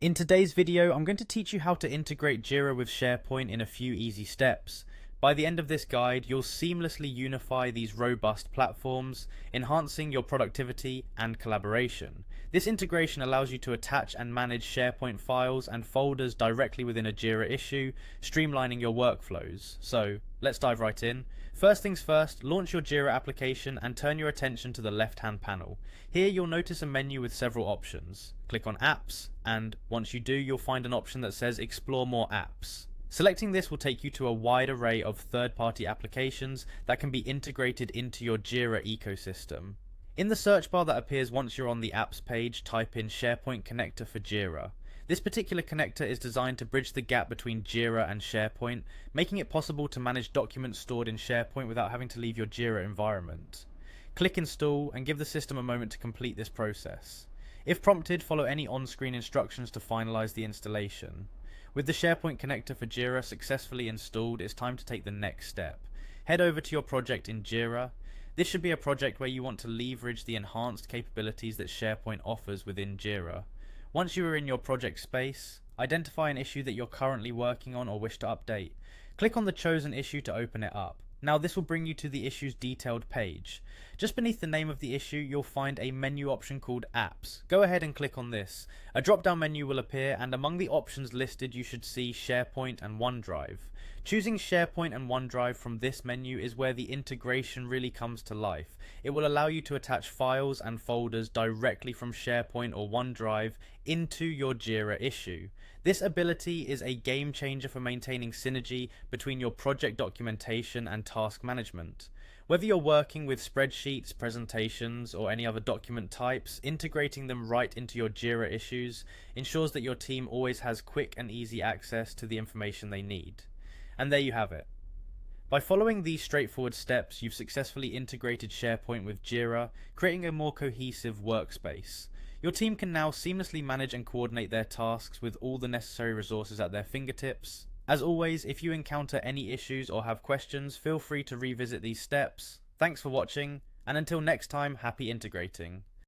In today's video, I'm going to teach you how to integrate Jira with Sharepoint in a few easy steps. By the end of this guide, you'll seamlessly unify these robust platforms, enhancing your productivity and collaboration. This integration allows you to attach and manage SharePoint files and folders directly within a Jira issue, streamlining your workflows. So, let's dive right in. First things first, launch your Jira application and turn your attention to the left-hand panel. Here you'll notice a menu with several options. Click on Apps, and once you do, you'll find an option that says Explore More Apps. Selecting this will take you to a wide array of third-party applications that can be integrated into your Jira ecosystem. In the search bar that appears once you're on the Apps page, type in SharePoint Connector for Jira. This particular connector is designed to bridge the gap between Jira and SharePoint, making it possible to manage documents stored in SharePoint without having to leave your Jira environment. Click Install and give the system a moment to complete this process. If prompted, follow any on-screen instructions to finalize the installation. With the SharePoint connector for Jira successfully installed, it's time to take the next step. Head over to your project in Jira. This should be a project where you want to leverage the enhanced capabilities that SharePoint offers within Jira. Once you are in your project space, identify an issue that you're currently working on or wish to update. Click on the chosen issue to open it up. Now this will bring you to the issue's detailed page. Just beneath the name of the issue, you'll find a menu option called Apps. Go ahead and click on this. A drop-down menu will appear, and among the options listed you should see SharePoint and OneDrive. Choosing SharePoint and OneDrive from this menu is where the integration really comes to life. It will allow you to attach files and folders directly from SharePoint or OneDrive into your Jira issue. This ability is a game changer for maintaining synergy between your project documentation and task management. Whether you're working with spreadsheets, presentations, or any other document types, integrating them right into your Jira issues ensures that your team always has quick and easy access to the information they need. And there you have it. By following these straightforward steps, you've successfully integrated SharePoint with Jira, creating a more cohesive workspace. Your team can now seamlessly manage and coordinate their tasks with all the necessary resources at their fingertips. As always, if you encounter any issues or have questions, feel free to revisit these steps. Thanks for watching, and until next time, happy integrating.